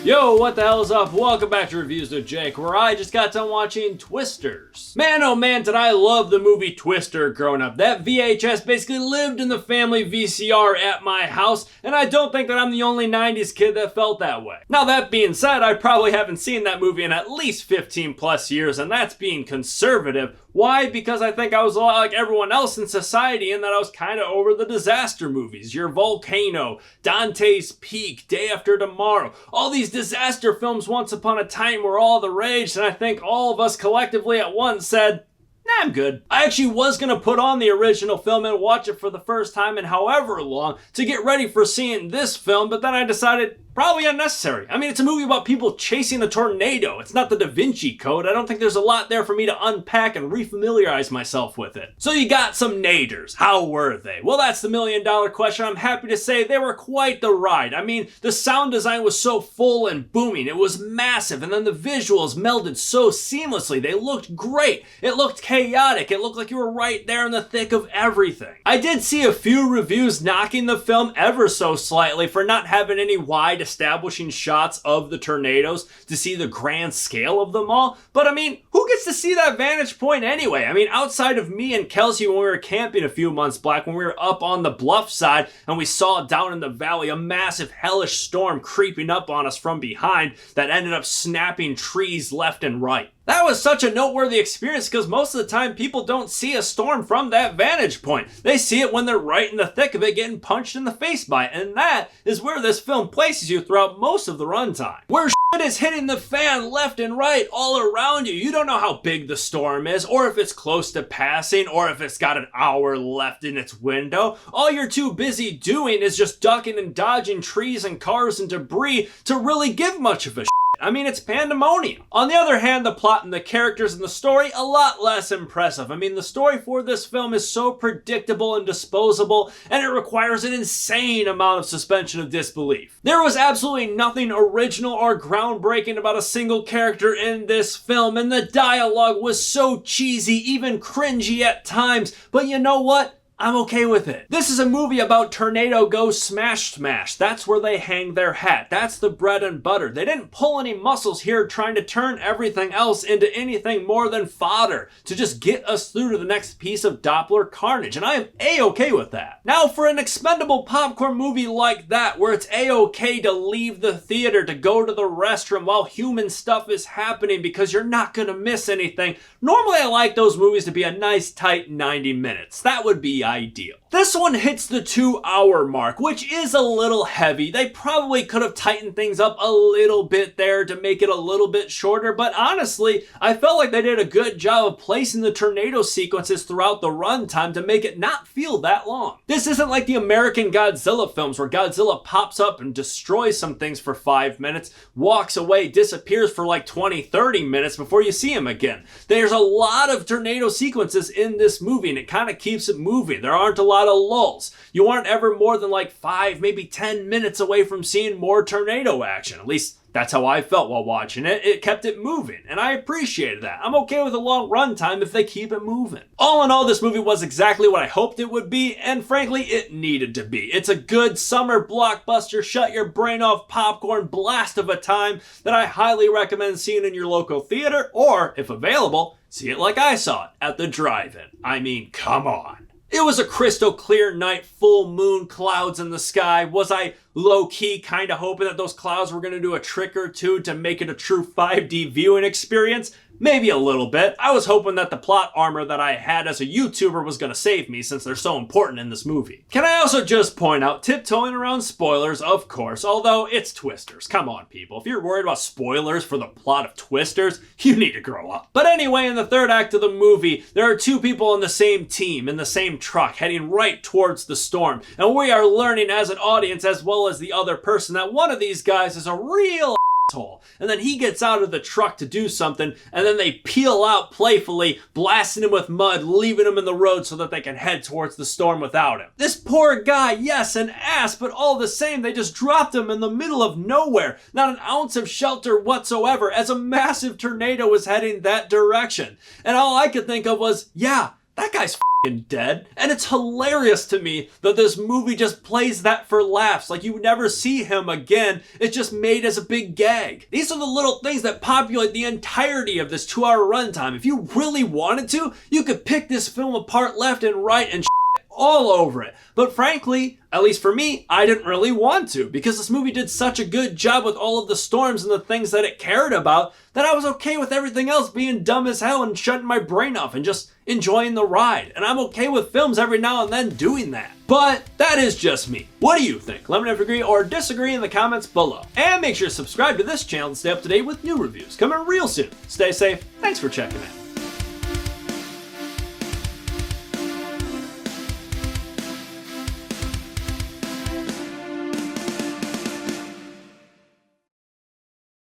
Yo, what the hell is up? Welcome back to Reviews with Jake, where I just got done watching Twisters. Man, oh man, did I love the movie Twister growing up. That VHS basically lived in the family VCR at my house, and I don't think that I'm the only 90s kid that felt that way. Now that being said, I probably haven't seen that movie in at least 15 plus years, and that's being conservative. Why? Because I think I was a lot like everyone else in society in that I was kind of over the disaster movies. Your Volcano, Dante's Peak, Day After Tomorrow. All these disaster films once upon a time were all the rage, and I think all of us collectively at once said, nah, I'm good. I actually was going to put on the original film and watch it for the first time in however long to get ready for seeing this film, but then I decided probably unnecessary. I mean, it's a movie about people chasing a tornado. It's not the Da Vinci Code. I don't think there's a lot there for me to unpack and refamiliarize myself with it. So you got some naders. How were they? Well, that's the million-dollar question. I'm happy to say they were quite the ride. I mean, the sound design was so full and booming. It was massive, and then the visuals melded so seamlessly. They looked great. It looked chaotic. It looked like you were right there in the thick of everything. I did see a few reviews knocking the film ever so slightly for not having any wide establishing shots of the tornadoes to see the grand scale of them all. But I mean, who gets to see that vantage point anyway? I mean, outside of me and Kelsey when we were camping a few months back, when we were up on the bluff side and we saw down in the valley a massive hellish storm creeping up on us from behind that ended up snapping trees left and right. That was such a noteworthy experience because most of the time people don't see a storm from that vantage point. They see it when they're right in the thick of it getting punched in the face by it, and that is where this film places you throughout most of the runtime. Where shit is hitting the fan left and right all around you. You don't know how big the storm is, or if it's close to passing, or if it's got an hour left in its window. All you're too busy doing is just ducking and dodging trees and cars and debris to really give much of a shit. I mean, it's pandemonium. On the other hand, the plot and the characters and the story, a lot less impressive. I mean, the story for this film is so predictable and disposable, and it requires an insane amount of suspension of disbelief. There was absolutely nothing original or groundbreaking about a single character in this film, and the dialogue was so cheesy, even cringy at times, but you know what? I'm okay with it. This is a movie about tornado go smash smash. That's where they hang their hat. That's the bread and butter. They didn't pull any muscles here trying to turn everything else into anything more than fodder to just get us through to the next piece of Doppler carnage, and I am A-okay with that. Now, for an expendable popcorn movie like that, where it's A-okay to leave the theater to go to the restroom while human stuff is happening because you're not gonna miss anything, normally I like those movies to be a nice tight 90 minutes. That would be ideal. This one hits the 2-hour mark, which is a little heavy. They probably could have tightened things up a little bit there to make it a little bit shorter, but honestly, I felt like they did a good job of placing the tornado sequences throughout the runtime to make it not feel that long. This isn't like the American Godzilla films where Godzilla pops up and destroys some things for 5 minutes, walks away, disappears for like 20-30 minutes before you see him again. There's a lot of tornado sequences in this movie, and it kind of keeps it moving. There aren't a lot of lulls. You aren't ever more than like 5, maybe 10 minutes away from seeing more tornado action. At least that's how I felt while watching it. It kept it moving, and I appreciated that. I'm okay with a long runtime if they keep it moving. All in all, this movie was exactly what I hoped it would be, and frankly, it needed to be. It's a good summer blockbuster, shut your brain off popcorn blast of a time that I highly recommend seeing in your local theater, or, if available, see it like I saw it, at the drive-in. I mean, come on. It was a crystal clear night, full moon, clouds in the sky. Was I low-key kind of hoping that those clouds were going to do a trick or two to make it a true 5D viewing experience? Maybe a little bit. I was hoping that the plot armor that I had as a YouTuber was going to save me since they're so important in this movie. Can I also just point out, tiptoeing around spoilers, of course, although it's Twisters. Come on, people. If you're worried about spoilers for the plot of Twisters, you need to grow up. But anyway, in the third act of the movie, there are two people on the same team, in the same truck, heading right towards the storm. And we are learning as an audience, as well as the other person, that one of these guys is a real asshole. And then he gets out of the truck to do something, and then they peel out playfully, blasting him with mud, leaving him in the road so that they can head towards the storm without him. This poor guy, yes, an ass, but all the same, they just dropped him in the middle of nowhere. Not an ounce of shelter whatsoever, as a massive tornado was heading that direction. And all I could think of was, yeah, that guy's f***ing dead. And it's hilarious to me that this movie just plays that for laughs. Like, you never see him again. It's just made as a big gag. These are the little things that populate the entirety of this 2-hour runtime. If you really wanted to, you could pick this film apart left and right and all over it. But frankly, at least for me, I didn't really want to, because this movie did such a good job with all of the storms and the things that it cared about that I was okay with everything else being dumb as hell and shutting my brain off and just enjoying the ride. And I'm okay with films every now and then doing that. But that is just me. What do you think? Let me know if you agree or disagree in the comments below. And make sure to subscribe to this channel to stay up to date with new reviews coming real soon. Stay safe. Thanks for checking out.